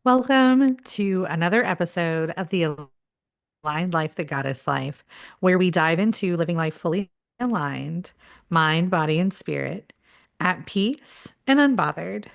Welcome to another episode of the Aligned Life, the Goddess Life, where we dive into living life fully aligned, mind, body, and spirit, at peace and unbothered.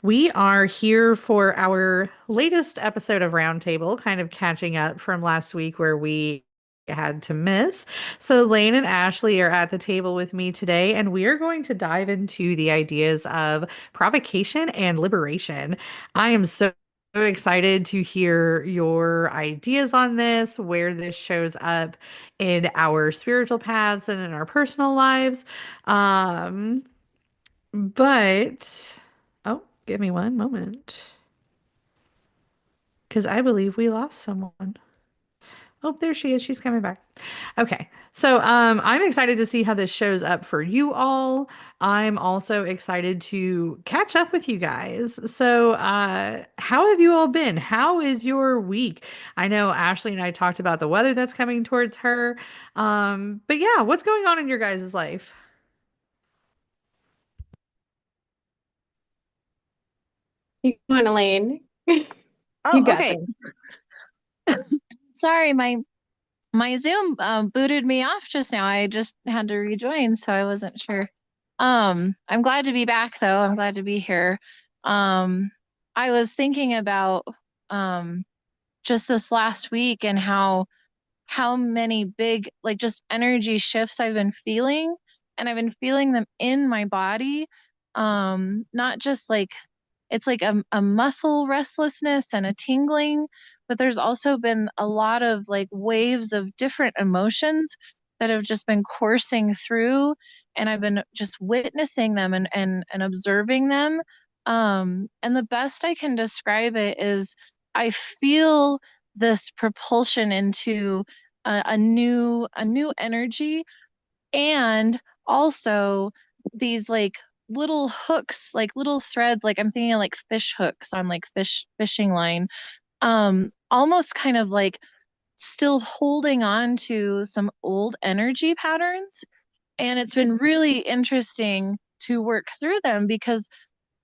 We are here for our latest episode of Roundtable, kind of catching up from last week where we had to miss. So, Layne and Ashley are at the table with me today, and we are going to dive into the ideas of provocation and liberation. I am so excited to hear your ideas on this, where this shows up in our spiritual paths and in our personal lives. Um, but oh, give me one moment because I believe we lost someone. Oh, there she is. She's coming back. Okay. So, I'm excited to see how this shows up for you all. I'm also excited to catch up with you guys. So, how have you all been? How is your week? I know Ashley and I talked about the weather that's coming towards her. But yeah, what's going on in your guys' life? You go on, Elaine. You Oh, got okay. this. Sorry, my Zoom booted me off just now. I just had to rejoin, so I wasn't sure. I'm glad to be back though. I'm glad to be here. Um, I was thinking about um just this last week and how many big like just energy shifts I've been feeling, and I've been feeling them in my body. Not just like it's like a muscle restlessness and a tingling, but there's also been a lot of like waves of different emotions that have just been coursing through, and I've been just witnessing them and observing them. And the best I can describe it is I feel this propulsion into a new energy, and also these like little hooks, like little threads, like I'm thinking of like fish hooks on like fishing line, almost kind of like still holding on to some old energy patterns. And it's been really interesting to work through them because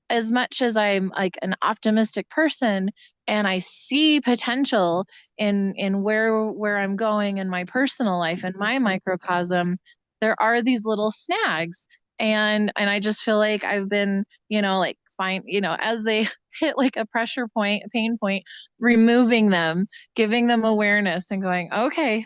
as much as I'm like an optimistic person and I see potential in where I'm going in my personal life and my microcosm, there are these little snags. And I just feel like I've been, like fine, as they hit like a pressure point, a pain point, removing them, giving them awareness and going, okay,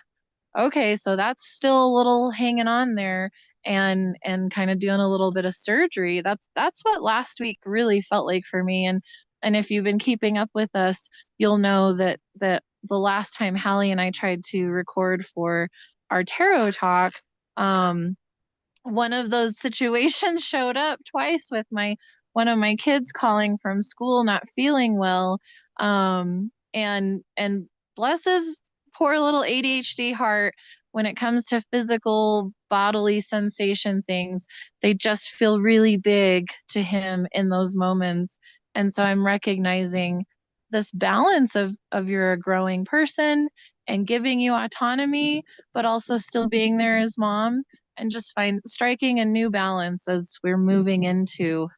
so that's still a little hanging on there, and kind of doing a little bit of surgery. That's what last week really felt like for me. And if you've been keeping up with us, you'll know that the last time Hallie and I tried to record for our tarot talk, um, one of those situations showed up twice with my one of my kids calling from school not feeling well. And bless his poor little ADHD heart, when it comes to physical bodily sensation things, they just feel really big to him in those moments. And so I'm recognizing this balance of you're a growing person and giving you autonomy, but also still being there as mom, and just find striking a new balance as we're moving into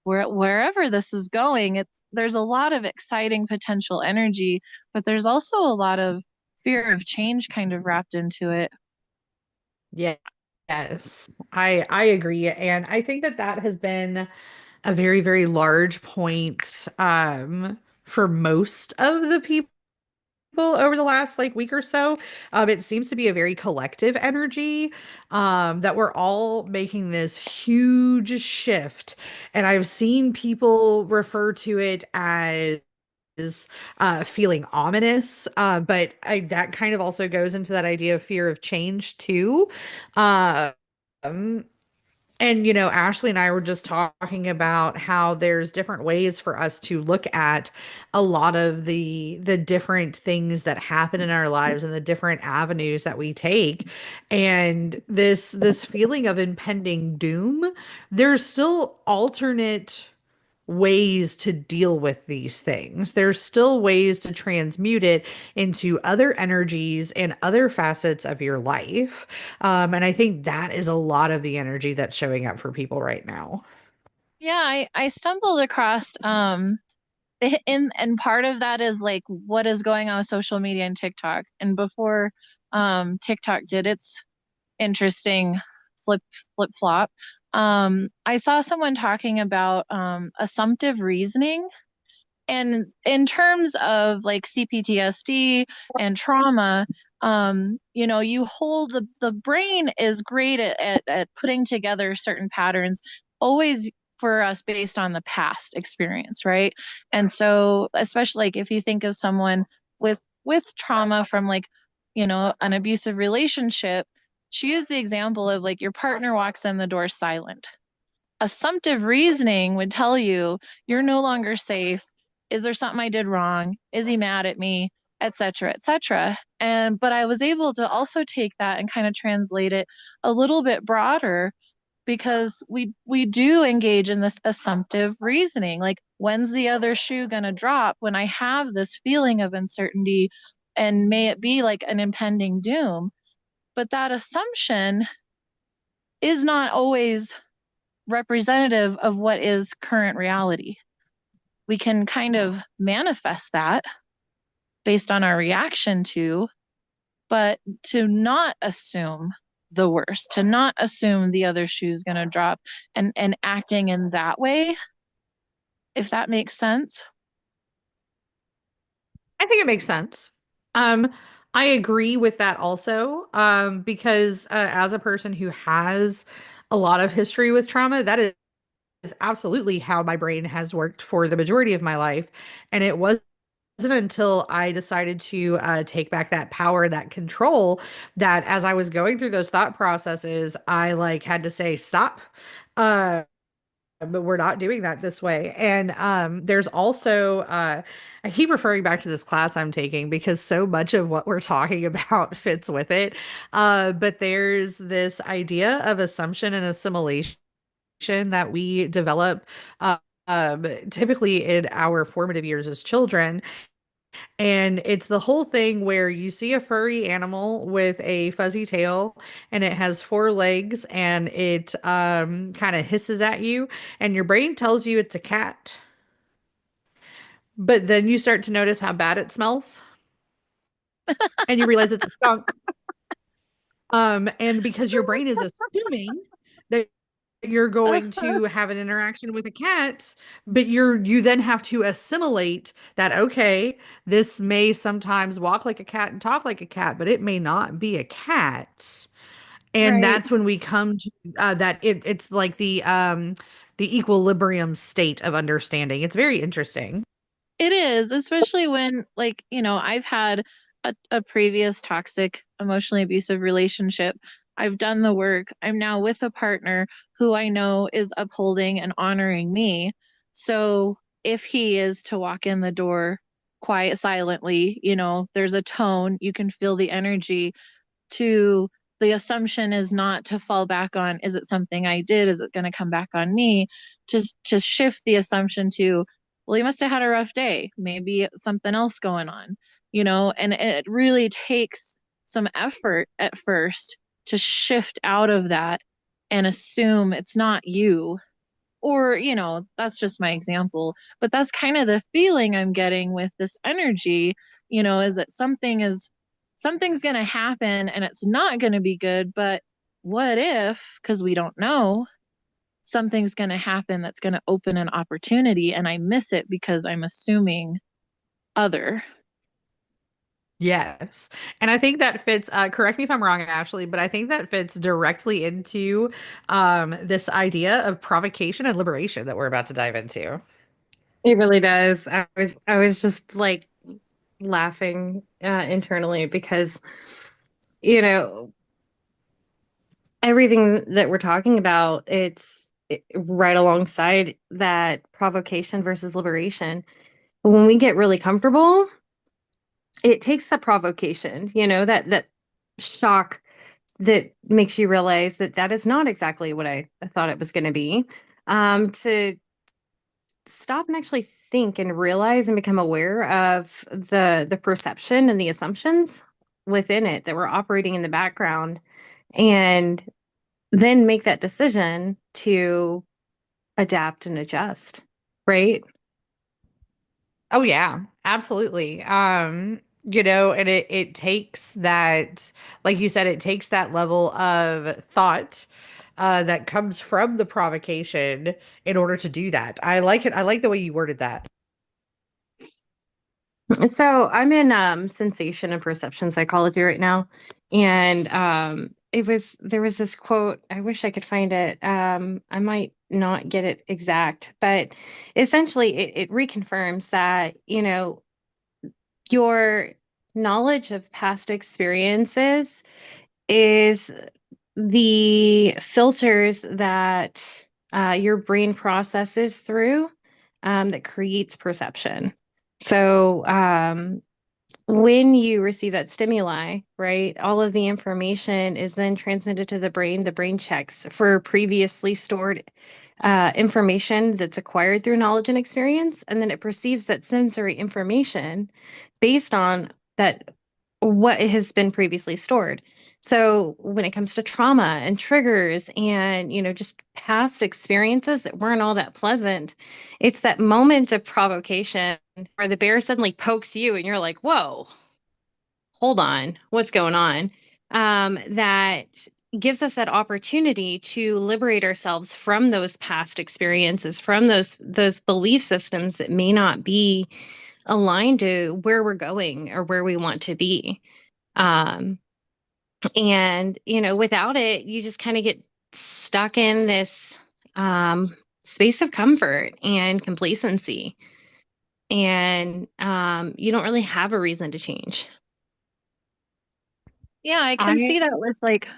wherever this is going. There's a lot of exciting potential energy, but there's also a lot of fear of change kind of wrapped into it. Yeah, yes, I agree, and I think that that has been a very, very large point for most of the people over the last like week or so. It seems to be a very collective energy that we're all making this huge shift. And I've seen people refer to it as feeling ominous, but that kind of also goes into that idea of fear of change too. Um, and Ashley and I were just talking about how there's different ways for us to look at a lot of the different things that happen in our lives and the different avenues that we take. And this feeling of impending doom, there's still alternate ways to deal with these things. There's still ways to transmute it into other energies and other facets of your life. And I think that is a lot of the energy that's showing up for people right now. Yeah, I stumbled across and part of that is like what is going on with social media and TikTok. And before TikTok did its interesting flip flop, I saw someone talking about assumptive reasoning. And in terms of like CPTSD and trauma, you hold the brain is great at putting together certain patterns, always for us based on the past experience, right? And so, especially like if you think of someone with trauma from like, an abusive relationship, she used the example of like your partner walks in the door silent. Assumptive reasoning would tell you you're no longer safe. Is there something I did wrong? Is he mad at me? Et cetera, et cetera. But I was able to also take that and kind of translate it a little bit broader because we do engage in this assumptive reasoning. Like, when's the other shoe gonna drop when I have this feeling of uncertainty and may it be like an impending doom? But that assumption is not always representative of what is current reality. We can kind of manifest that based on our reaction to, but to not assume the worst, to not assume the other shoe is going to drop and acting in that way, if that makes sense. I think it makes sense. Um, I agree with that also, because as a person who has a lot of history with trauma, that is absolutely how my brain has worked for the majority of my life. And it wasn't until I decided to take back that power, that control, that as I was going through those thought processes, I like had to say, stop. Uh, but we're not doing that this way. And there's also I keep referring back to this class I'm taking because so much of what we're talking about fits with it. But there's this idea of assumption and assimilation that we develop typically in our formative years as children. And it's the whole thing where you see a furry animal with a fuzzy tail and it has four legs and it kind of hisses at you, and your brain tells you it's a cat. But then you start to notice how bad it smells and you realize it's a skunk. And because your brain is assuming that you're going to have an interaction with a cat, but you then have to assimilate that, okay, this may sometimes walk like a cat and talk like a cat, but it may not be a cat. And Right. that's when we come to that it's like the equilibrium state of understanding. It's very interesting. It is, especially when, like, I've had a previous toxic, emotionally abusive relationship. I've done the work. I'm now with a partner who I know is upholding and honoring me. So if he is to walk in the door quiet, silently, there's a tone, you can feel the energy to the assumption is not to fall back on, is it something I did? Is it going to come back on me? To shift the assumption to, well, he must have had a rough day. Maybe something else going on, and it really takes some effort at first to shift out of that and assume it's not you. Or, that's just my example, but that's kind of the feeling I'm getting with this energy, is that something's going to happen and it's not going to be good, but what if, because we don't know, something's going to happen that's going to open an opportunity and I miss it because I'm assuming other. Yes. And I think that fits, correct me if I'm wrong, Ashley, but I think that fits directly into this idea of provocation and liberation that we're about to dive into. It really does. I was just like laughing internally because you know everything that we're talking about, right alongside that provocation versus liberation. When we get really comfortable, it takes the provocation, that shock that makes you realize that that is not exactly what I thought it was going to be. To stop and actually think and realize and become aware of the perception and the assumptions within it that we're operating in the background, and then make that decision to adapt and adjust, right? Oh yeah, absolutely. And it takes that, like you said, it takes that level of thought that comes from the provocation in order to do that. I like it. I like the way you worded that. So I'm in sensation and perception psychology right now, and there was this quote. I wish I could find it. I might not get it exact, but essentially it reconfirms that, your knowledge of past experiences is the filters that your brain processes through, that creates perception. So when you receive that stimuli, right, all of the information is then transmitted to the brain. The brain checks for previously stored information that's acquired through knowledge and experience, and then it perceives that sensory information based on that what has been previously stored. So when it comes to trauma and triggers and, just past experiences that weren't all that pleasant, it's that moment of provocation where the bear suddenly pokes you and you're like, whoa, hold on, what's going on? That gives us that opportunity to liberate ourselves from those past experiences, from those belief systems that may not be aligned to where we're going or where we want to be. Um, and without it, you just kind of get stuck in this space of comfort and complacency, and you don't really have a reason to change. Yeah, I can I see that with like,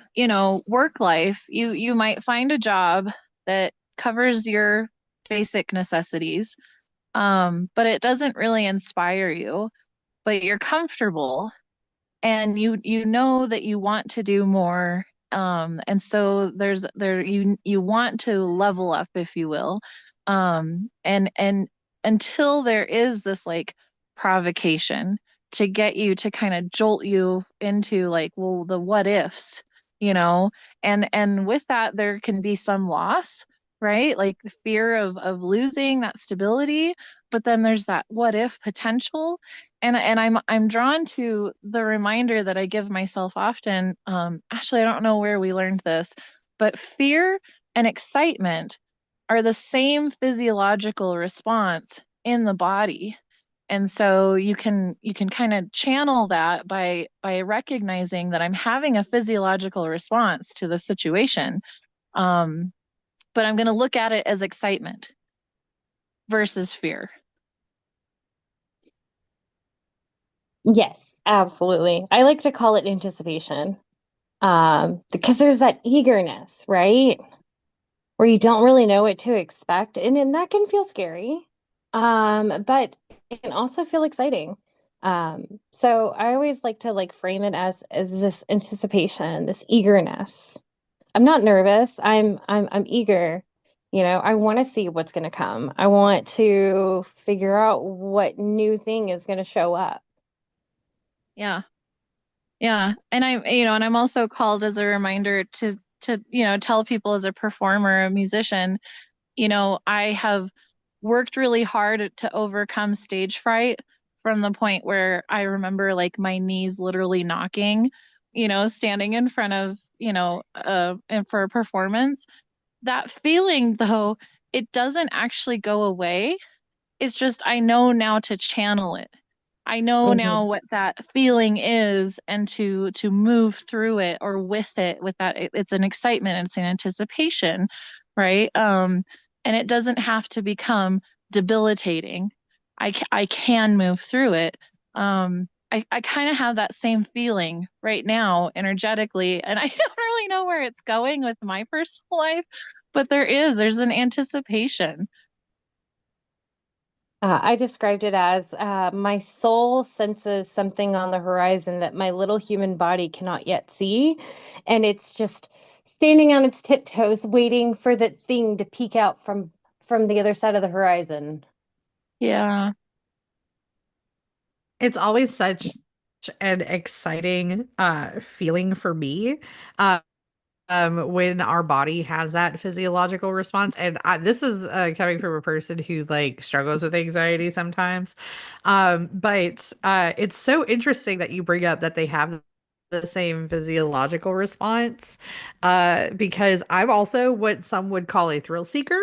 work life. You might find a job that covers your basic necessities, but it doesn't really inspire you, but you're comfortable and you know that you want to do more, and so you want to level up, if you will, and until there is this like provocation to get you to kind of jolt you into like, well, the what ifs, you know and with that there can be some loss, right? Like the fear of losing that stability, but then there's that what if potential. And I'm drawn to the reminder that I give myself often. Actually, I don't know where we learned this, but fear and excitement are the same physiological response in the body. And so you can kind of channel that by recognizing that I'm having a physiological response to the situation. Um, but I'm going to look at it as excitement versus fear. Yes, absolutely. I like to call it anticipation, because there's that eagerness, right? Where you don't really know what to expect. And that can feel scary, but it can also feel exciting. So I always like to like frame it as this anticipation, this eagerness. I'm not nervous. I'm eager. I want to see what's going to come. I want to figure out what new thing is going to show up. Yeah. Yeah. And I'm also called as a reminder to tell people as a performer, a musician, I have worked really hard to overcome stage fright from the point where I remember like my knees literally knocking, standing in front of, and for a performance. That feeling though, it doesn't actually go away. It's just I know now to channel it. I know now Mhm. what that feeling is, and to move through it or with it, with that it's an excitement, it's an anticipation, right? And it doesn't have to become debilitating. I can move through it. I kind of have that same feeling right now energetically, and I don't really know where it's going with my personal life, but there's an anticipation. I described it as my soul senses something on the horizon that my little human body cannot yet see. And it's just standing on its tiptoes, waiting for that thing to peek out from the other side of the horizon. Yeah. It's always such an exciting feeling for me. Uh when our body has that physiological response. And this is coming from a person who like struggles with anxiety sometimes. But it's so interesting that you bring up that they have the same physiological response, because I'm also what some would call a thrill seeker.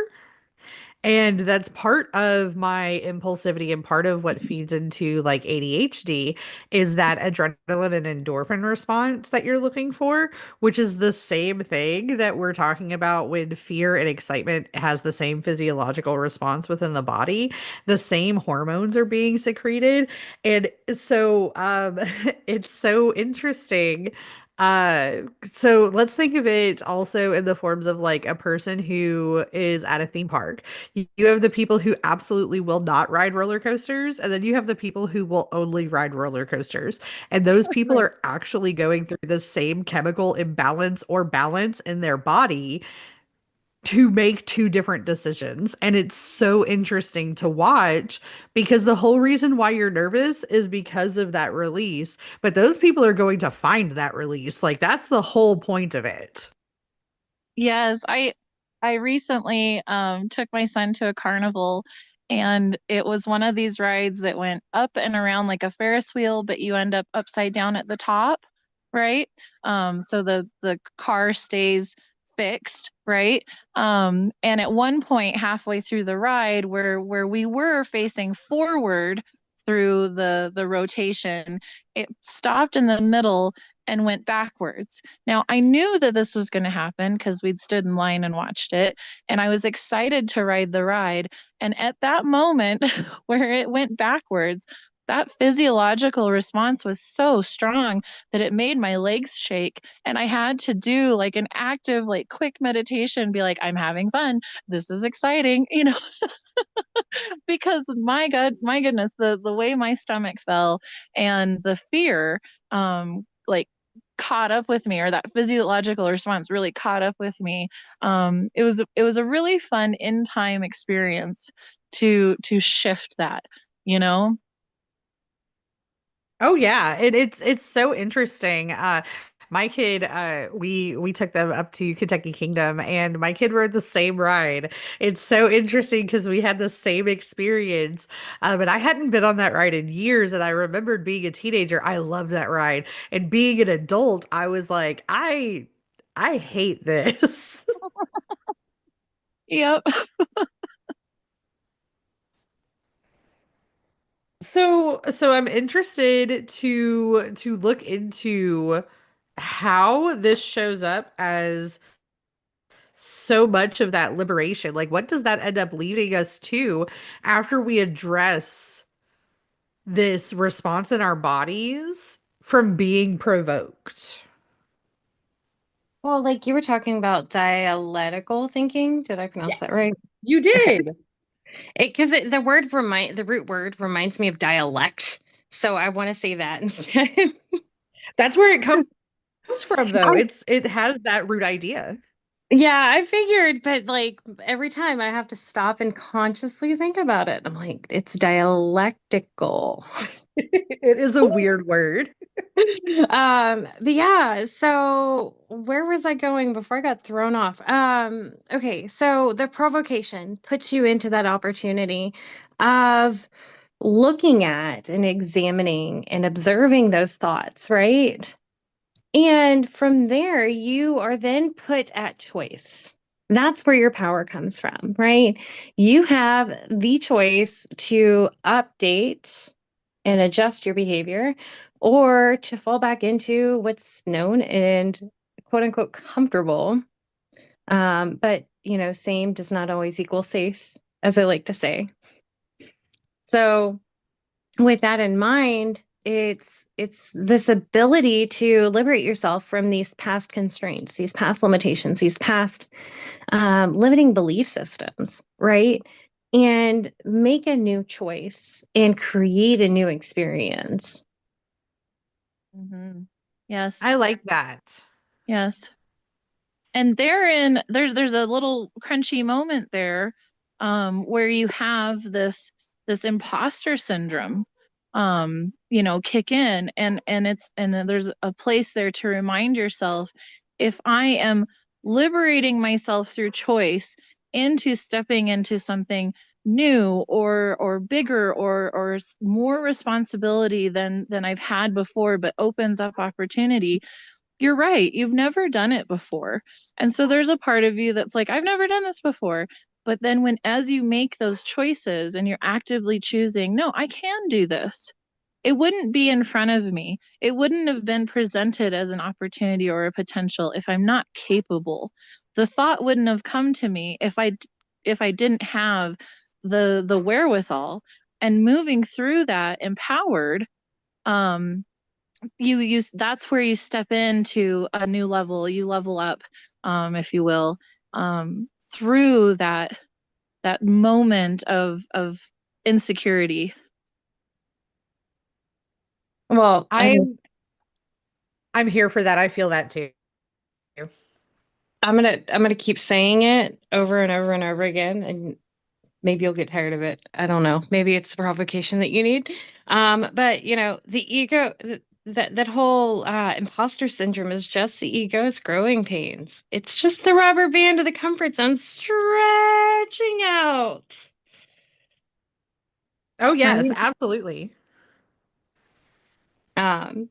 And that's part of my impulsivity and part of what feeds into like ADHD is that adrenaline and endorphin response that you're looking for, which is the same thing that we're talking about when fear and excitement has the same physiological response within the body. The same hormones are being secreted. And so it's so interesting. So let's think of it also in the forms of like a person who is at a theme park. You have the people who absolutely will not ride roller coasters, and then you have the people who will only ride roller coasters. And those people Right. are actually going through the same chemical imbalance or balance in their body to make two different decisions. And it's so interesting to watch because the whole reason why you're nervous is because of that release. But those people are going to find that release. Like that's the whole point of it. Yes, I recently took my son to a carnival, and it was one of these rides that went up and around like a Ferris wheel, but you end up upside down at the top, right? So the car stays fixed, right? And at one point halfway through the ride where we were facing forward through the rotation, it stopped in the middle and went backwards. Now, I knew that this was going to happen because we'd stood in line and watched it, and I was excited to ride the ride. And at that moment where it went backwards, that physiological response was so strong that it made my legs shake. And I had to do like an active, like quick meditation, be like, I'm having fun. This is exciting, because my goodness, the way my stomach fell and the fear, like caught up with me, or that physiological response really caught up with me. It was a really fun in time experience to shift that, you know? Oh yeah, it's so interesting. My kid, we took them up to Kentucky Kingdom, and my kid rode the same ride. It's so interesting because we had the same experience, but I hadn't been on that ride in years, and I remembered being a teenager. I loved that ride, and being an adult, I was like, I hate this. Yep. So I'm interested to look into how this shows up as so much of that liberation. Like, what does that end up leading us to after we address this response in our bodies from being provoked? Well, like you were talking about dialectical thinking. Did I pronounce that Yes, right? you Okay. did. The root word reminds me of dialect. So I want to say that instead. That's where it comes from, though. I, It has that root idea. yeah, I figured, but like every time I have to stop and consciously think about it. I'm like, it's dialectical. It is a weird word. But yeah, so where was I going before I got thrown off? Okay, so the provocation puts you into that opportunity of looking at and examining and observing those thoughts, right? And from there, you are then put at choice. That's where your power comes from, right? You have the choice to update and adjust your behavior or to fall back into what's known and quote unquote comfortable. But, same does not always equal safe, as I like to say. So, with that in mind, it's this ability to liberate yourself from these past constraints, these past limitations, these past limiting belief systems, right? And make a new choice and create a new experience. Hmm. I Yes. like that. Yes. And there's a little crunchy moment there, where you have this imposter syndrome, kick in, and then there's a place there to remind yourself, if I am liberating myself through choice into stepping into something new or bigger or more responsibility than I've had before, but opens up opportunity. You're right. You've never done it before. And so there's a part of you that's like, I've never done this before. But then as you make those choices and you're actively choosing, no, I can do this. It wouldn't be in front of me. It wouldn't have been presented as an opportunity or a potential if I'm not capable. The thought wouldn't have come to me if I didn't have the wherewithal. And moving through that empowered, um, you that's where you step into a new level. You level up, if you will, through that moment of insecurity. Well, I mean, I'm I'm here for that. I feel that too. I'm gonna keep saying it over and over and over again, and maybe you'll get tired of it. I don't know. Maybe it's the provocation that you need. But the ego, that whole imposter syndrome is just the ego's growing pains. It's just the rubber band of the comfort zone stretching out. Oh, yes, Right? absolutely. Um,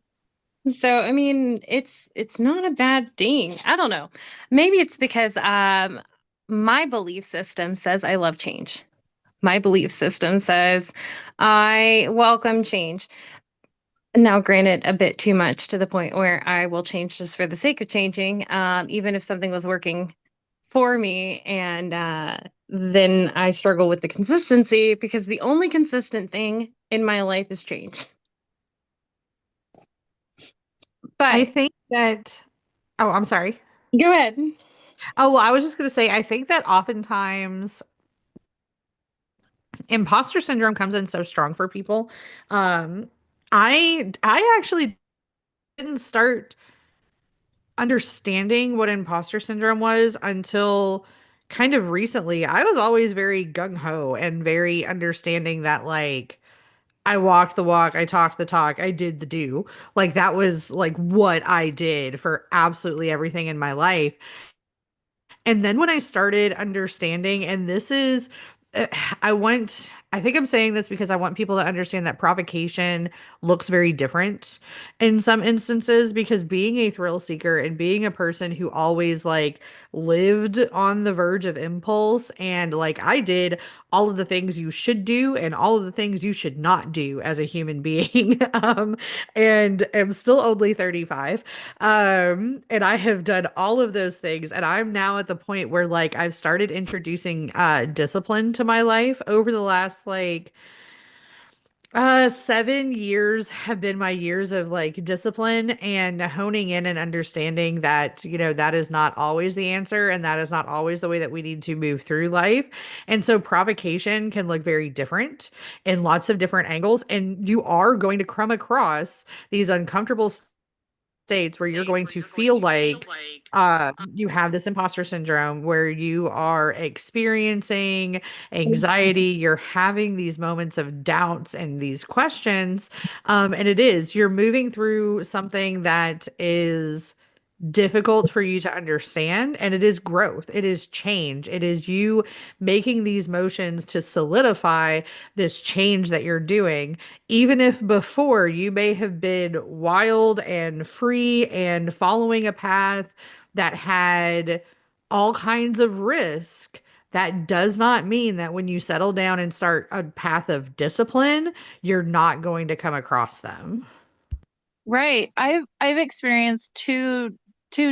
so I mean, it's not a bad thing. I don't know. Maybe it's because my belief system says I love change. My belief system says I welcome change. Now, granted, a bit too much to the point where I will change just for the sake of changing, even if something was working for me. And then I struggle with the consistency because the only consistent thing in my life is change. I But think that, oh, I'm sorry. go ahead. Oh, well, I was just going to say, I think that oftentimes imposter syndrome comes in so strong for people. Um, I actually didn't start understanding what imposter syndrome was until kind of recently. I was always very gung ho and very understanding that like I walked the walk, I talked the talk, I did the do. Like that was like what I did for absolutely everything in my life. And then when I started understanding, and this is, uh, I think I'm saying this because I want people to understand that provocation looks very different in some instances because being a thrill seeker and being a person who always like lived on the verge of impulse and like I did all of the things you should do and all of the things you should not do as a human being. And am still only 35. And I have done all of those things, and I'm now at the point where like I've started introducing discipline to my life over the last like 7 years have been my years of like discipline and honing in and understanding that, that is not always the answer and that is not always the way that we need to move through life. And so provocation can look very different in lots of different angles, and you are going to come across these uncomfortable states where you're going to feel like you have this imposter syndrome where you are experiencing anxiety, you're having these moments of doubts and these questions. And you're moving through something that is difficult for you to understand, and it is growth, it is change, it is you making these motions to solidify this change that you're doing, even if before you may have been wild and free and following a path that had all kinds of risk. That does not mean that when you settle down and start a path of discipline, you're not going to come across them. Right. I've experienced two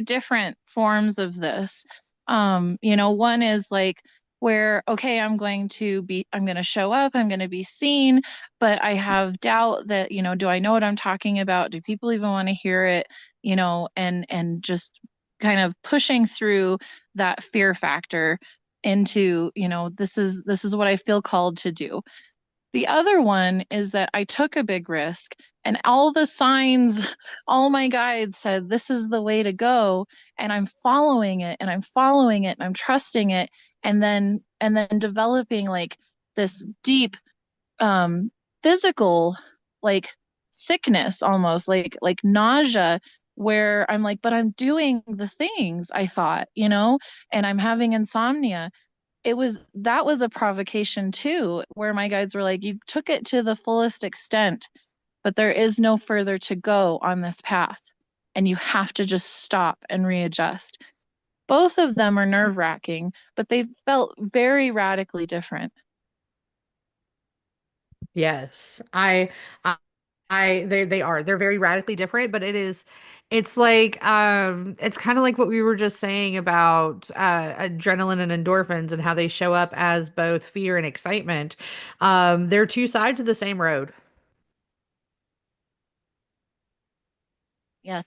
different forms of this. One is like where, okay, I'm going to show up, I'm going to be seen, but I have doubt that, do I know what I'm talking about? Do people even want to hear it? And just kind of pushing through that fear factor into, this is what I feel called to do. The other one is that I took a big risk and all the signs, all my guides said, this is the way to go. And I'm following it and I'm following it and I'm trusting it. And then developing like this deep um physical like sickness almost like nausea where I'm like, but I'm doing the things I thought, and I'm having insomnia. That was a provocation too, where my guides were like, you took it to the fullest extent, but there is no further to go on this path. And you have to just stop and readjust. Both of them are nerve-wracking, but they felt very radically different. Yes. They are. They're very radically different, but it's like it's kind of like what we were just saying about adrenaline and endorphins and how they show up as both fear and excitement. They're two sides of the same road. Yes.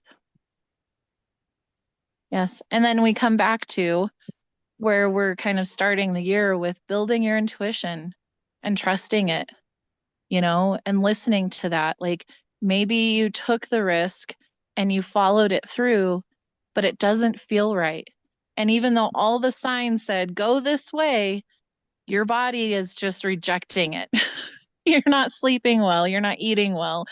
Yes. And then we come back to where we're kind of starting the year with building your intuition and trusting it, and listening to that. Like maybe you took the risk and you followed it through, but it doesn't feel right. And even though all the signs said, go this way, your body is just rejecting it. You're not sleeping well, you're not eating well.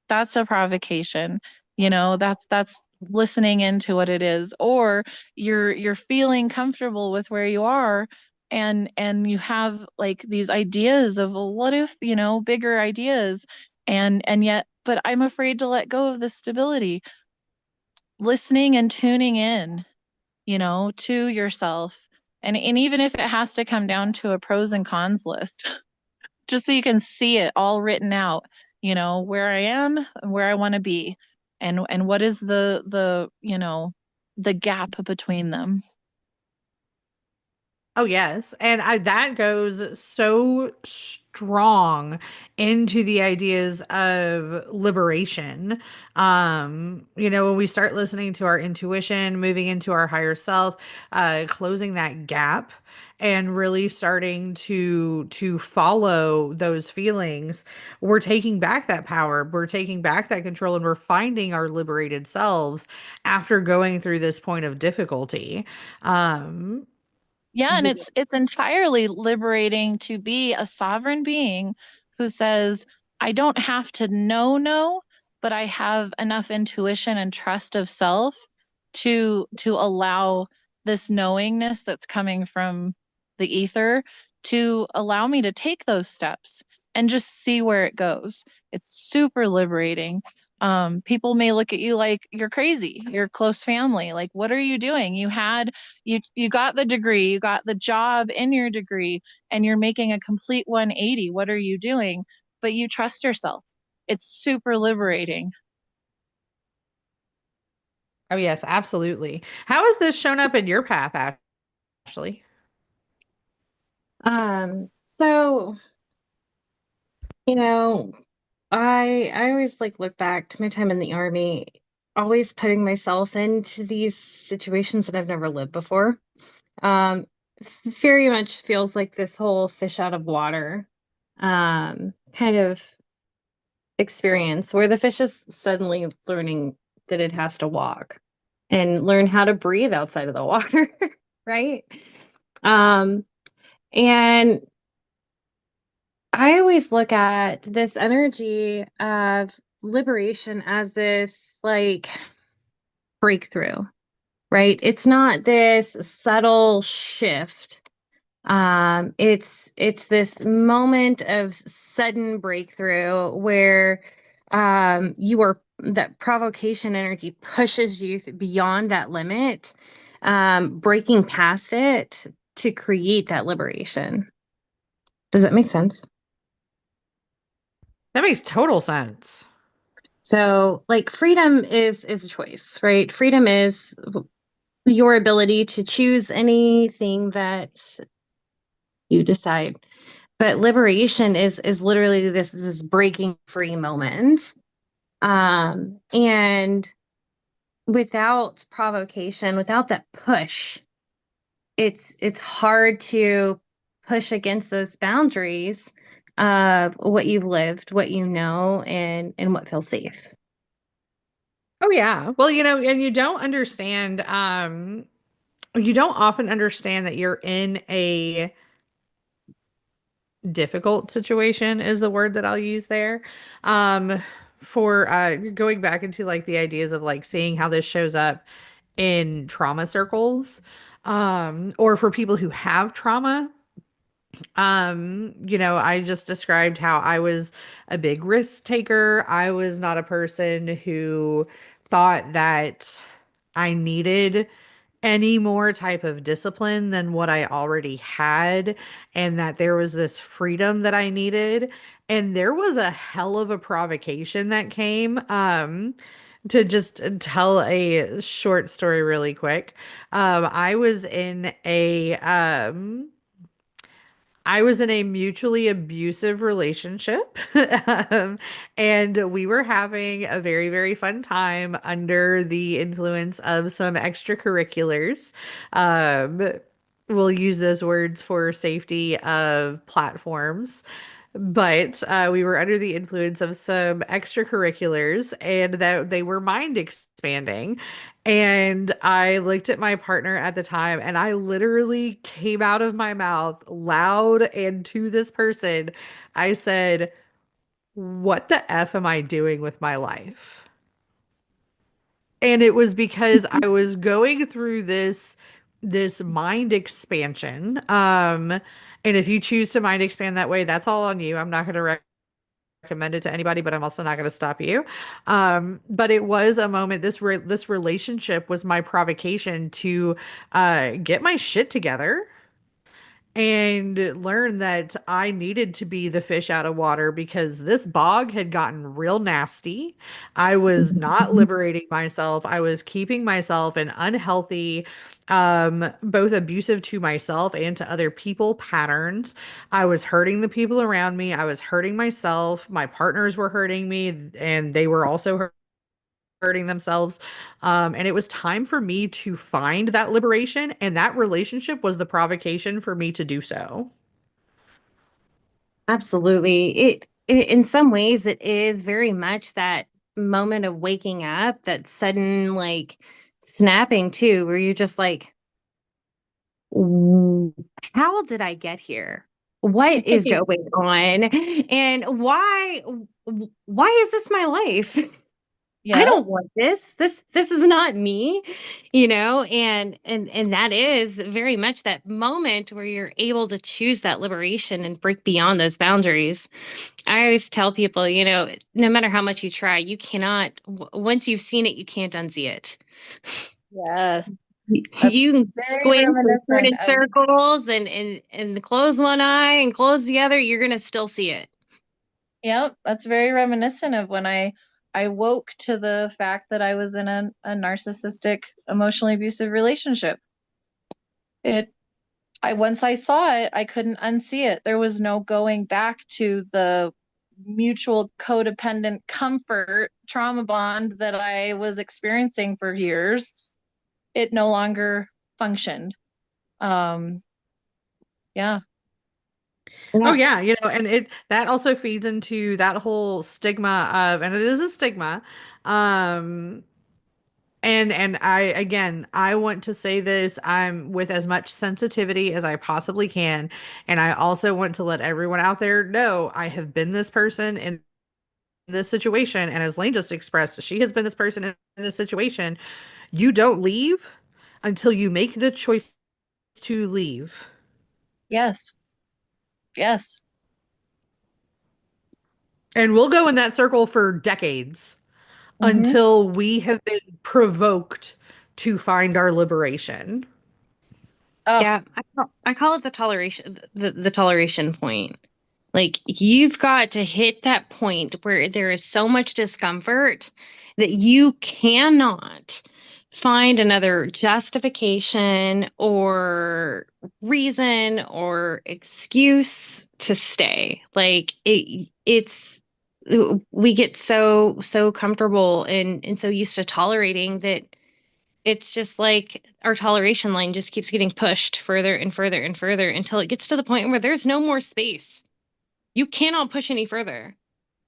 That's a provocation. That's listening into what it is. Or you're feeling comfortable with where you are, and you have like these ideas of, well, what if, bigger ideas, and yet, but I'm afraid to let go of the stability. Listening and tuning in, to yourself. And even if it has to come down to a pros and cons list, just so you can see it all written out, where I am and where I want to be, and what is the gap between them. Oh yes, and that goes so strong into the ideas of liberation. When we start listening to our intuition, moving into our higher self, closing that gap and really starting to follow those feelings, we're taking back that power, we're taking back that control, and we're finding our liberated selves after going through this point of difficulty. Um, Yeah, and it's entirely liberating to be a sovereign being who says, I don't have to know, but I have enough intuition and trust of self to allow this knowingness that's coming from the ether to allow me to take those steps and just see where it goes. It's super liberating. People may look at you like you're crazy, you're close family. Like, what are you doing? You got the degree, you got the job in your degree, and you're making a complete 180. What are you doing? But you trust yourself. It's super liberating. Oh, yes, absolutely. How has this shown up in your path, Ashley? So, you know, I always like look back to my time in the army, always putting myself into these situations that I've never lived before. Um, Very much feels like this whole fish out of water kind of experience where the fish is suddenly learning that it has to walk and learn how to breathe outside of the water, right? Um, and I always look at this energy of liberation as this like breakthrough, right? It's not this subtle shift. It's this moment of sudden breakthrough where you are that provocation energy pushes you beyond that limit, breaking past it to create that liberation. Does that make sense? That makes total sense. So, like, freedom is a choice, right? Freedom is your ability to choose anything that you decide. But liberation is literally this breaking free moment. And without provocation, without that push, it's hard to push against those boundaries of what you've lived, what you know, and what feels safe. Oh yeah. Well, and you don't often understand that you're in a difficult situation is the word that I'll use there. Um, for going back into like the ideas of like seeing how this shows up in trauma circles, or for people who have trauma. I just described how I was a big risk taker. I was not a person who thought that I needed any more type of discipline than what I already had, and that there was this freedom that I needed. And there was a hell of a provocation that came. To just tell a short story really quick. I was in a mutually abusive relationship. And we were having a very, very fun time under the influence of some extracurriculars. Um, we'll use those words for safety of platforms. But we were under the influence of some extracurriculars, and that they were mind expanding. And I looked at my partner at the time, and I literally came out of my mouth loud and to this person. I said, "What the F am I doing with my life?" And it was because I was going through this mind expansion. And if you choose to mind expand that way, that's all on you. I'm not going to recommend it to anybody, but I'm also not going to stop you. But it was a moment. This relationship was my provocation to get my shit together and learn that I needed to be the fish out of water because this bog had gotten real nasty. I was not liberating myself. I was keeping myself in unhealthy, both abusive to myself and to other people patterns. I was hurting the people around me. I was hurting myself. My partners were hurting me, and they were also hurting themselves. And it was time for me to find that liberation, and that relationship was the provocation for me to do so. Absolutely. It in some ways it is very much that moment of waking up, that sudden like snapping too, where you're just like, "W- how did I get here? What is going on? And why is this my life? I Yeah. don't want this. This is not me, you know, and that is very much that moment where you're able to choose that liberation and break beyond those boundaries. I always tell people, no matter how much you try, you cannot once you've seen it, you can't unsee it. Yes. That's You can very squint and turn reminiscent in of, circles and close one eye and close the other, you're gonna still see it. yep, that's very reminiscent of when I woke to the fact that I was in a narcissistic, emotionally abusive relationship. It I once I saw it, I couldn't unsee it. There was no going back to the mutual codependent comfort trauma bond that I was experiencing for years. It no longer functioned. Um, yeah. Oh Yeah. yeah, and it that also feeds into that whole stigma of, and it is a stigma. Um, and I want to say this, I'm with as much sensitivity as I possibly can, and I also want to let everyone out there know I have been this person in this situation, and as Layne just expressed, she has been this person in this situation. You don't leave until you make the choice to leave. Yes. Yes. And we'll go in that circle for decades Mm-hmm. until we have been provoked to find our liberation. Oh, Yeah, I call it the toleration point. Like you've got to hit that point where there is so much discomfort that you cannot find another justification or reason or excuse to stay. Like it's we get so comfortable and so used to tolerating that it's just like our toleration line just keeps getting pushed further and further and further until it gets to the point where there's no more space. You cannot push any further.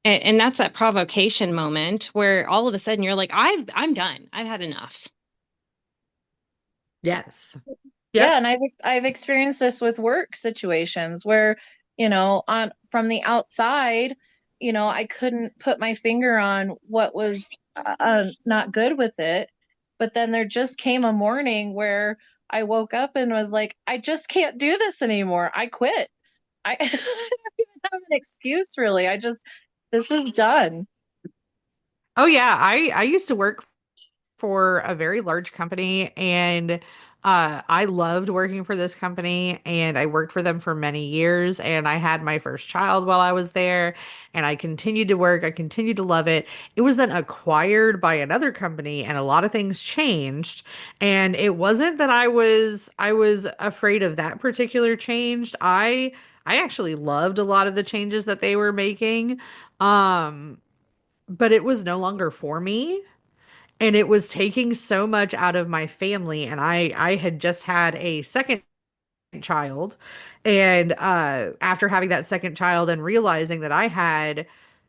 And that's that provocation moment where all of a sudden you're like, I'm done. I've had enough. Yes. yeah, Yep. and I've experienced this with work situations where, on from the outside, I couldn't put my finger on what was not good with it. But then there just came a morning where I woke up and was like, I just can't do this anymore. I quit. I, I don't even have an excuse really. This is done. Oh yeah, I used to work for a very large company, and I loved working for this company, and I worked for them for many years, and I had my first child while I was there, and I continued to work. I continued to love it. It was then acquired by another company, and a lot of things changed. And it wasn't that I was afraid of that particular change. I actually loved a lot of the changes that they were making. Um, but it was no longer for me, and it was taking so much out of my family, and I had just had a second child, and after having that second child and realizing that I had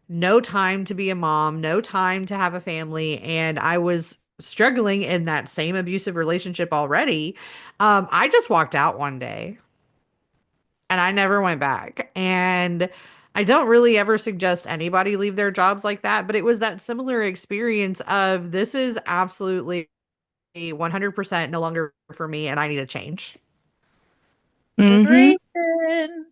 no time to be a mom, no time to have a family, and I was struggling in that same abusive relationship already, I just walked out one day and I never went back. And I don't really ever suggest anybody leave their jobs like that, but it was that similar experience of this is absolutely 100% no longer for me and I need a change. Mm-hmm. Liberation.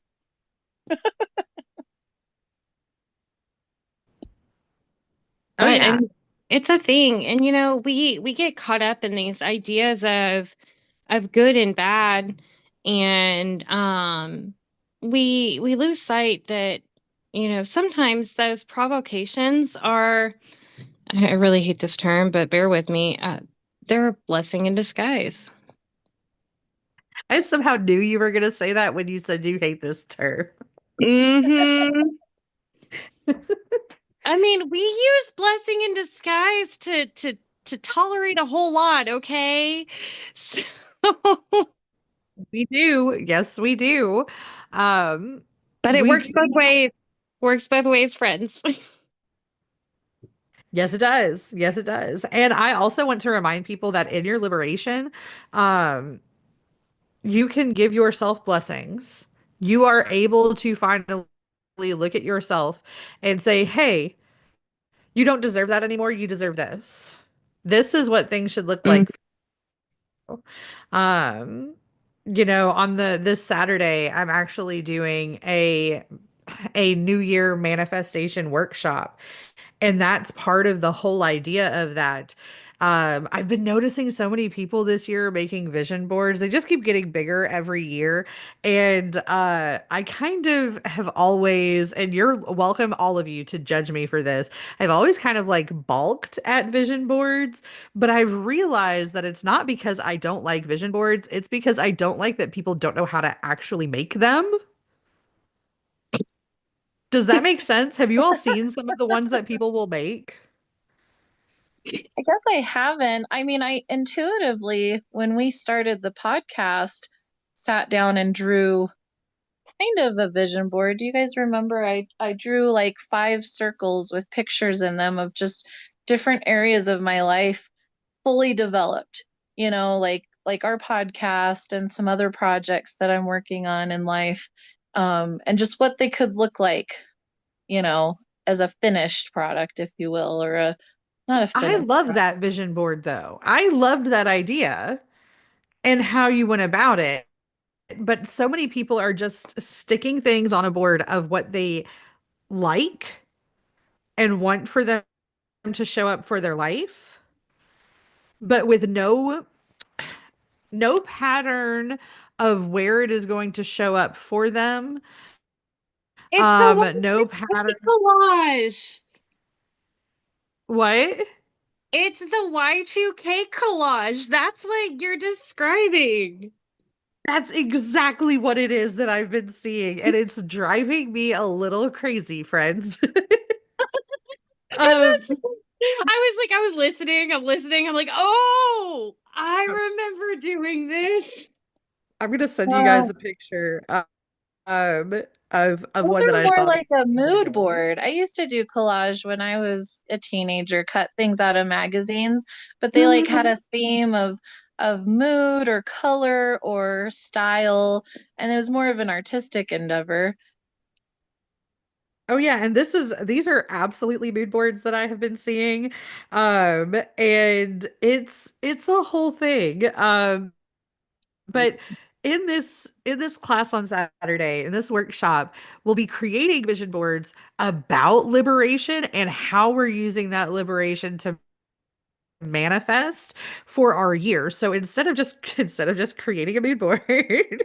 Oh yeah. And it's a thing. And we get caught up in these ideas of good and bad, and we lose sight that sometimes those provocations are, I really hate this term, but bear with me, they're a blessing in disguise. I somehow knew you were going to say that when you said you hate this term. Mm-hmm. I mean, we use blessing in disguise to tolerate a whole lot, okay? So We do. Yes, we do. but it We works do. both ways. Works both ways, friends. Yes, it does. Yes, it does. And I also want to remind people that in your liberation, um, you can give yourself blessings. You are able to finally look at yourself and say, hey, you don't deserve that anymore. You deserve this. This is what things should look Mm. like. Um, on the this Saturday, I'm actually doing a New Year manifestation workshop. And that's part of the whole idea of that. I've been noticing so many people this year making vision boards. They just keep getting bigger every year. And I kind of have always, and you're welcome, all of you, to judge me for this. I've always kind of like balked at vision boards, but I've realized that it's not because I don't like vision boards. It's because I don't like that people don't know how to actually make them. Does that make sense? Have you all seen some of the ones that people will make? I guess I haven't. I mean, I intuitively, when we started the podcast, sat down and drew kind of a vision board. Do you guys remember? I drew like 5 circles with pictures in them of just different areas of my life fully developed. Like our podcast and some other projects that I'm working on in life, and just what they could look like, you know, as a finished product, if you will, or a not a I finished love product. that vision board though. I loved that idea and how you went about it. But so many people are just sticking things on a board of what they like and want for them to show up for their life, but with no pattern of where it is going to show up for them. It's the No pattern. Y2K collage. What? It's the Y2K collage. That's what you're describing. That's exactly what it is that I've been seeing, and it's driving me a little crazy, friends. And Um, that's, I was listening, I'm listening, I'm like, oh, I remember doing this. I'm gonna send you Uh, guys a picture um of those one that are I more saw the like a other mood day. board. I used to do collage when I was a teenager, cut things out of magazines, but they like had Mhm. a theme of mood or color or style, and it was more of an artistic endeavor. Oh yeah, and these are absolutely mood boards that I have been seeing. And it's a whole thing. But in this class on Saturday, in this workshop, we'll be creating vision boards about liberation and how we're using that liberation to manifest for our year. So instead of just creating a mood board,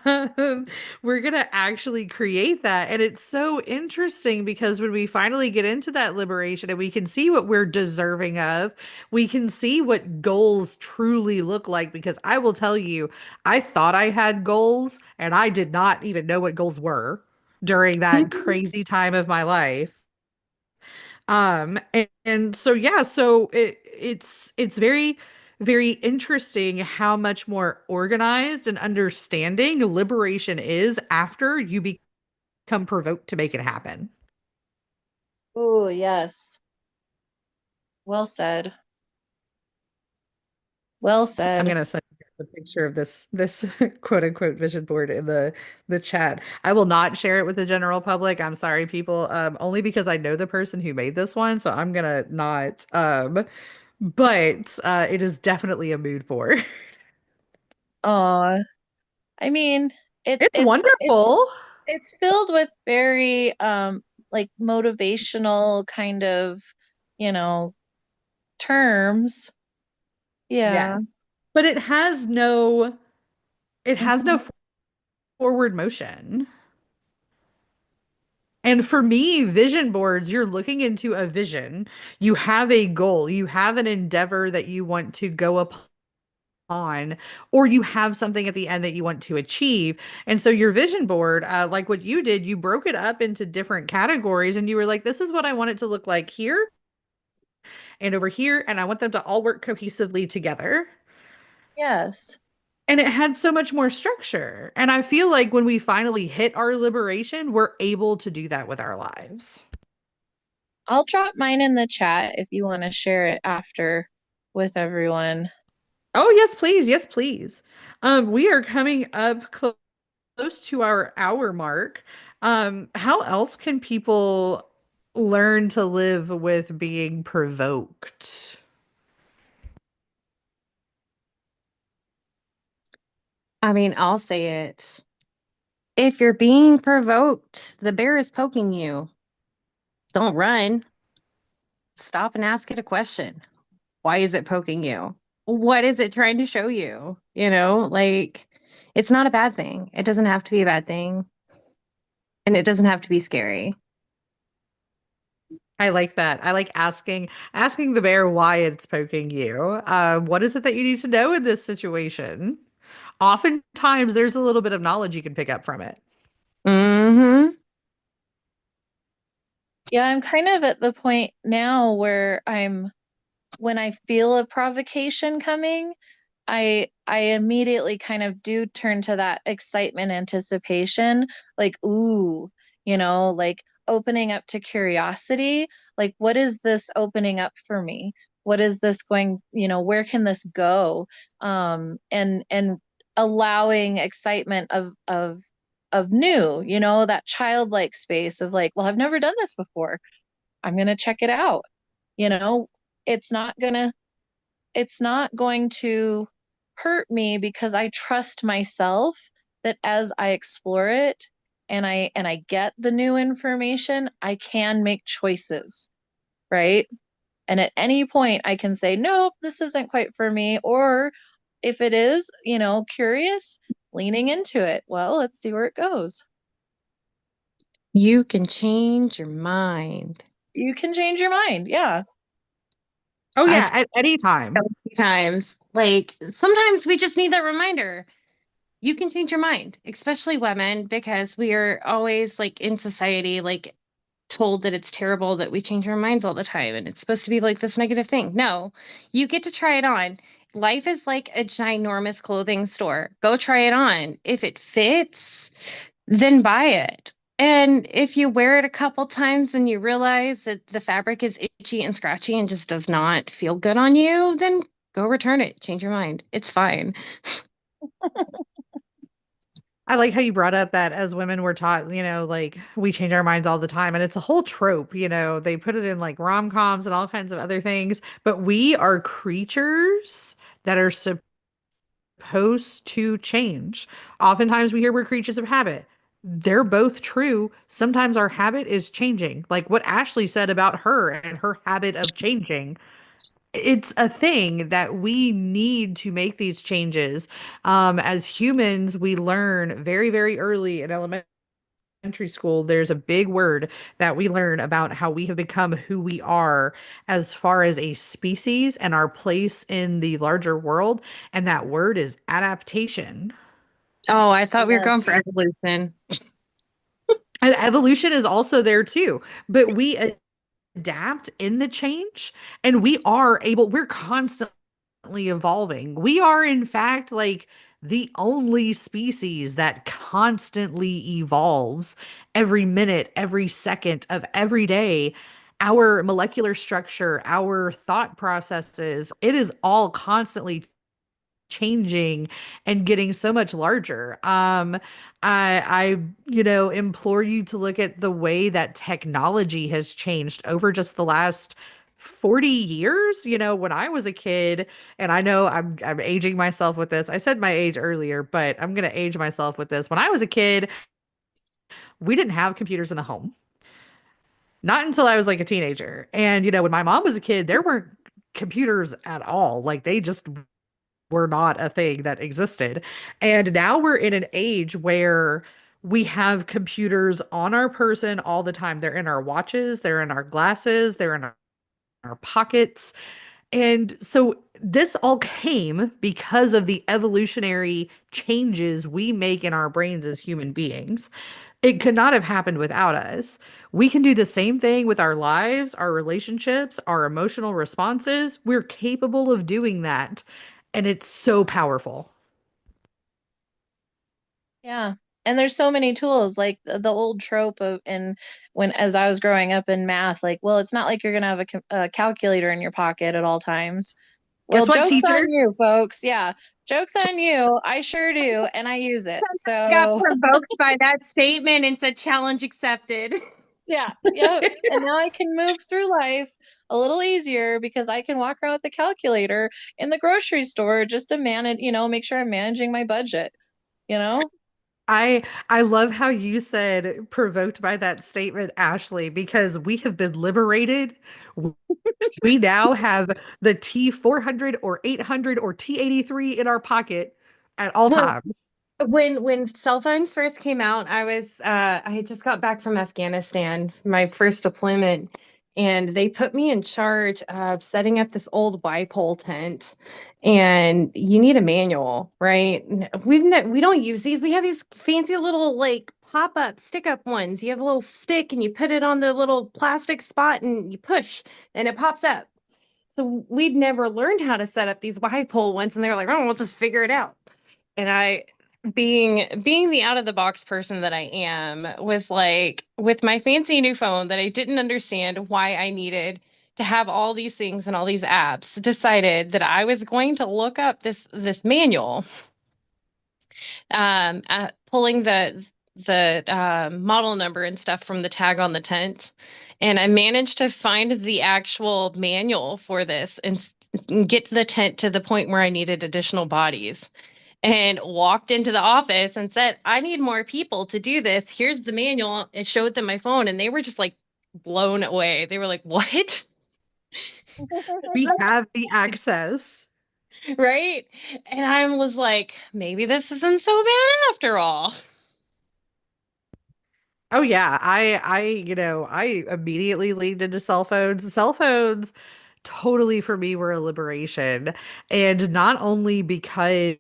Um, we're gonna actually create that. And it's so interesting because when we finally get into that liberation and we can see what we're deserving of, we can see what goals truly look like. Because I will tell you, I thought I had goals and I did not even know what goals were during that crazy time of my life. And so yeah, so it's very very interesting how much more organized and understanding liberation is after you become provoked to make it happen. Oh, yes. Well said. Well I'm said. gonna send you the picture of this quote unquote vision board in the chat. I will not share it with the general public. I'm sorry, people. Only because I know the person who made this one, so I'm gonna not. But it is definitely a mood board. Oh, I mean, It's wonderful. it's filled with very like motivational kind of, you know, terms. Yeah. Yes. But it has Mhm. no forward motion. And for me, vision boards, you're looking into a vision. You have a goal, you have an endeavor that you want to go upon, or you have something at the end that you want to achieve. And so your vision board, like what you did, you broke it up into different categories and you were like, this is what I want it to look like here and over here. And I want them to all work cohesively together. Yes. And it had so much more structure. And I feel like when we finally hit our liberation, we're able to do that with our lives. I'll drop mine in the chat if you want to share it after with everyone. Oh, yes, please. Yes, please. We are coming up close to our hour mark. How else can people learn to live with being provoked? I mean, I'll say it. If you're being provoked, the bear is poking you. Don't run. Stop and ask it a question. Why is it poking you? What is it trying to show you? You know, like it's not a bad thing. It doesn't have to be a bad thing, and it doesn't have to be scary. I like that. I like asking the bear why it's poking you. What is it that you need to know in this situation? Oftentimes, there's a little bit of knowledge you can pick up from it. Mm-hmm. Yeah, I'm kind of at the point now where when I feel a provocation coming, I immediately kind of do turn to that excitement, anticipation, like, ooh, like opening up to curiosity, like what is this opening up for me? What is this going, where can this go? And allowing excitement of new, that childlike space of like, well, I've never done this before. I'm gonna check it out. You know, it's not gonna it's not going to hurt me because I trust myself that as I explore it and I get the new information, I can make choices, right? And at any point I can say, nope, this isn't quite for me. Or if it is, curious, leaning into it. Well, let's see where it goes. You can change your mind. You can change your mind. Yeah. Oh I yeah, say at any it time. many times. Like sometimes we just need that reminder. You can change your mind, especially women, because we are always like in society, like told that it's terrible that we change our minds all the time and it's supposed to be like this negative thing. No, you get to try it on. Life is like a ginormous clothing store. Go try it on. If it fits, then buy it. And if you wear it a couple times and you realize that the fabric is itchy and scratchy and just does not feel good on you, then go return it. Change your mind. It's fine. I like how you brought up that as women we're taught, like we change our minds all the time and it's a whole trope, they put it in like rom-coms and all kinds of other things, but we are creatures that are supposed to change. Oftentimes we hear we're creatures of habit. They're both true. Sometimes our habit is changing, like what Ashley said about her and her habit of changing. It's a thing that we need to make these changes. As humans, we learn very, very early in elementary school. There's a big word that we learn about how we have become who we are as far as a species and our place in the larger world. And that word is adaptation. Oh, I thought we were going Yes. for evolution. And evolution is also there too, but we adapt in the change and we're constantly evolving. We are, in fact, like the only species that constantly evolves every minute, every second of every day. Our molecular structure, our thought processes, it is all constantly changing and getting so much larger. I implore you to look at the way that technology has changed over just the last 40 years. When I was a kid, and I know I'm aging myself with this. I said my age earlier, but I'm gonna age myself with this. When I was a kid, we didn't have computers in the home. Not until I was like a teenager. And when my mom was a kid, there weren't computers at all. Like they just were not a thing that existed. And now we're in an age where we have computers on our person all the time. They're in our watches, they're in our glasses, they're in our pockets. And so this all came because of the evolutionary changes we make in our brains as human beings. It could not have happened without us. We can do the same thing with our lives, our relationships, our emotional responses. We're capable of doing that. And it's so powerful. Yeah. And there's so many tools, like the old trope of in when as I was growing up in math, like, well, it's not like you're gonna have a calculator in your pocket at all times. Well, Guess what, joke's teacher? on you, folks. Yeah, joke's on you. I sure do, and I use it. Got So provoked by that statement and said challenge accepted. yeah, yep. And now I can move through life a little easier because I can walk around with the calculator in the grocery store just to manage, make sure I'm managing my budget, you know? I love how you said provoked by that statement, Ashley, because we have been liberated. We now have the T400 or 800 or T83 in our pocket at all Well, times. when cell phones first came out, I had just got back from Afghanistan, my first deployment, and they put me in charge of setting up this old Y-pole tent. And you need a manual, right? We don't use these. We have these fancy little like pop-up, stick-up ones. You have a little stick and you put it on the little plastic spot and you push and it pops up. So we'd never learned how to set up these Y-pole ones, and they were like, "Oh, we'll just figure it out." And I, being the out of the box person that I am, was like, with my fancy new phone that I didn't understand why I needed to have all these things and all these apps, decided that I was going to look up this manual, pulling the model number and stuff from the tag on the tent, and I managed to find the actual manual for this and get the tent to the point where I needed additional bodies, and walked into the office and said, I need more people to do this. Here's the manual. It showed them my phone, and they were just like blown away. They were like, what? We have the access. Right? And I was like, maybe this isn't so bad after all. Oh yeah, I immediately leaned into cell phones. Cell phones totally for me were a liberation. And not only because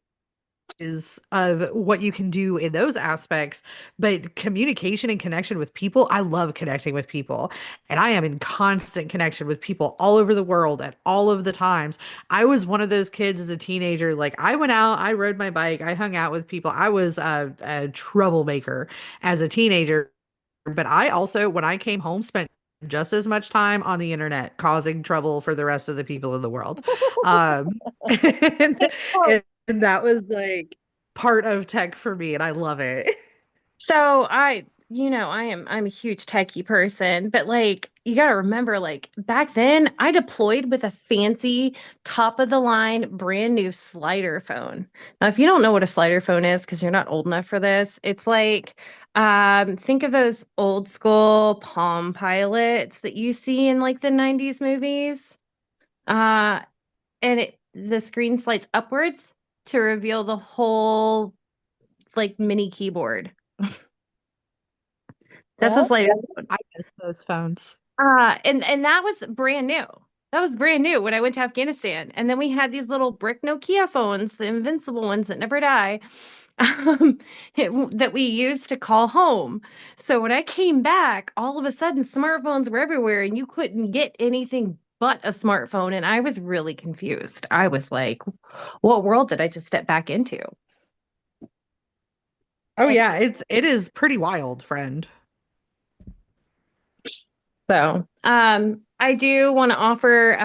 of what you can do in those aspects, but communication and connection with people. I love connecting with people, and I am in constant connection with people all over the world at all of the times. I was one of those kids as a teenager. Like I went out, I rode my bike, I hung out with people. I was a troublemaker as a teenager, but I also, when I came home, spent just as much time on the internet causing trouble for the rest of the people in the world. Um, and, and that was like. part of tech for me, and I love it. So I'm a huge techie person, but like you got to remember like back then I deployed with a fancy top of the line brand new slider phone. Now if you don't know what a slider phone is because you're not old enough for this, it's like think of those old school Palm Pilots that you see in like the 90s movies. Uh and the screen slides upwards to reveal the whole like mini keyboard. That's a Yep. slider. I miss those phones. And that was brand new. That was brand new when I went to Afghanistan. And then we had these little brick Nokia phones, the invincible ones that never die, um, that we used to call home. So when I came back, all of a sudden smartphones were everywhere and you couldn't get anything but a smartphone. And I was really confused. I was like, what world did I just step back into? Oh yeah, it is pretty wild, friend. So, I do want to offer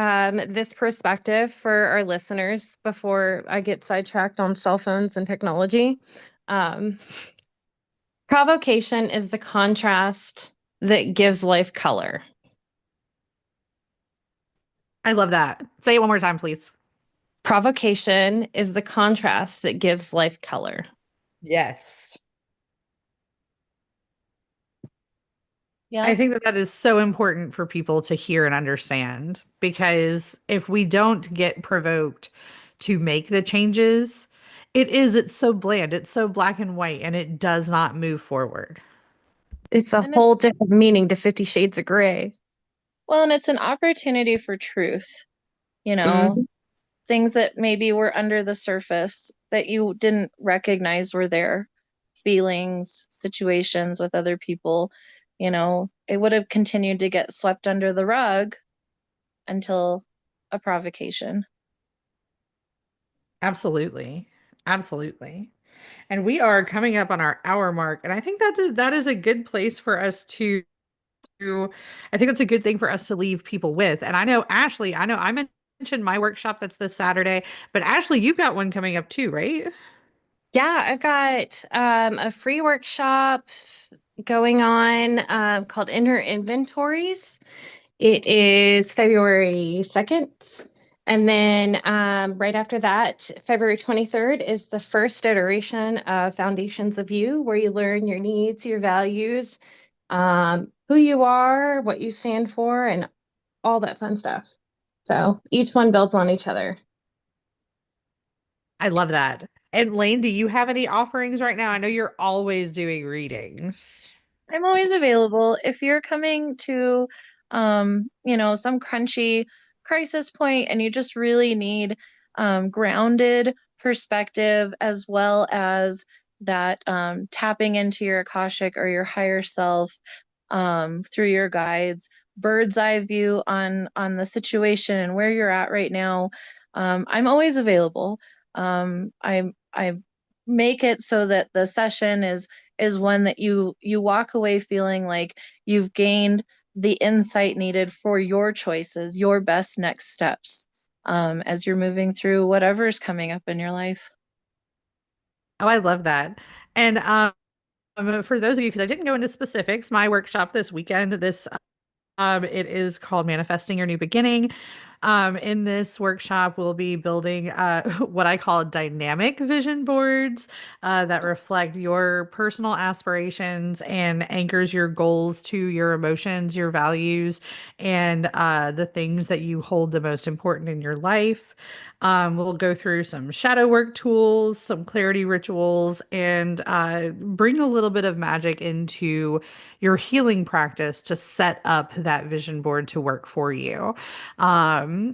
this perspective for our listeners before I get sidetracked on cell phones and technology. Um, Provocation is the contrast that gives life color. I love that. Say it one more time, please. Provocation is the contrast that gives life color. Yes. I Yep. think that that is so important for people to hear and understand because if we don't get provoked to make the changes, it's so bland, it's so black and white, and it does not move forward. It's a And it's whole different meaning to 50 Shades of Grey. well, and it's an opportunity for truth, you know, Mhm. things that maybe were under the surface that you didn't recognize were there, feelings, situations with other people, it would have continued to get swept under the rug until a provocation. Absolutely. Absolutely. And we are coming up on our hour mark, and I think that is a good place for us to I think that's a good thing for us to leave people with. And I know Ashley, I know I mentioned my workshop that's this Saturday, but Ashley, you've got one coming up too, right? Yeah, I've got a free workshop going on called Inner Inventories. It is February 2nd. And then right after that, February 23rd is the first iteration of Foundations of You, where you learn your needs, your values, who you are, what you stand for, and all that fun stuff. So each one builds on each other. I love that. And Layne, do you have any offerings right now? I know you're always doing readings. I'm always available if you're coming to, some crunchy crisis point and you just really need grounded perspective as well as that tapping into your Akashic or your higher self through your guides, bird's eye view on the situation and where you're at right now. I'm always available. I make it so that the session is one that you walk away feeling like you've gained the insight needed for your choices, your best next steps, as you're moving through whatever's coming up in your life. Oh, I love that. And for those of you, because I didn't go into specifics, my workshop this weekend, it is called Manifesting Your New Beginning. In this workshop, we'll be building what I call dynamic vision boards that reflect your personal aspirations and anchors your goals to your emotions, your values, and the things that you hold the most important in your life. We'll go through some shadow work tools, some clarity rituals, and bring a little bit of magic into your healing practice to set up that vision board to work for you.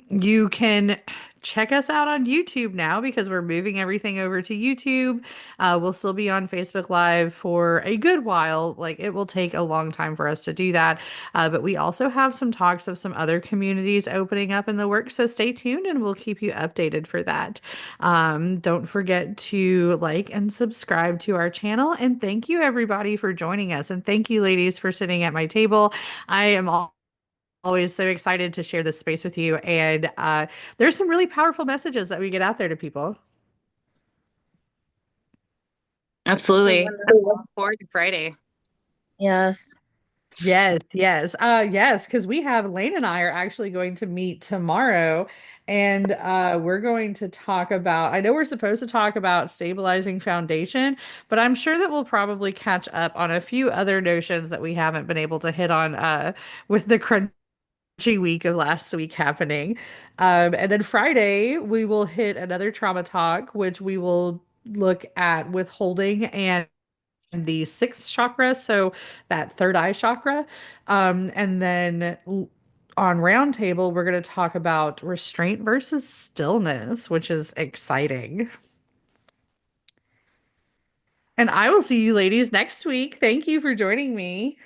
You can check us out on YouTube now because we're moving everything over to YouTube. We'll still be on Facebook Live for a good while. Like it will take a long time for us to do that. But we also have some talks of some other communities opening up in the work. So stay tuned and we'll keep you updated for that. Don't forget to like and subscribe to our channel. And thank you everybody for joining us. And thank you ladies for sitting at my table. I am always so excited to share this space with you. And there's some really powerful messages that we get out there to people. Absolutely. I Wonderful. look forward to Friday. Yes. Yes, yes. Yes, because we have Layne and I are actually going to meet tomorrow and we're going to talk about I know we're supposed to talk about stabilizing foundation, but I'm sure that we'll probably catch up on a few other notions that we haven't been able to hit on with the crunchy week of last week happening. And then Friday we will hit another trauma talk, which we will look at withholding and the sixth chakra, so that third eye chakra. And then on Roundtable, we're going to talk about restraint versus stillness, which is exciting. And I will see you ladies next week. Thank you for joining me.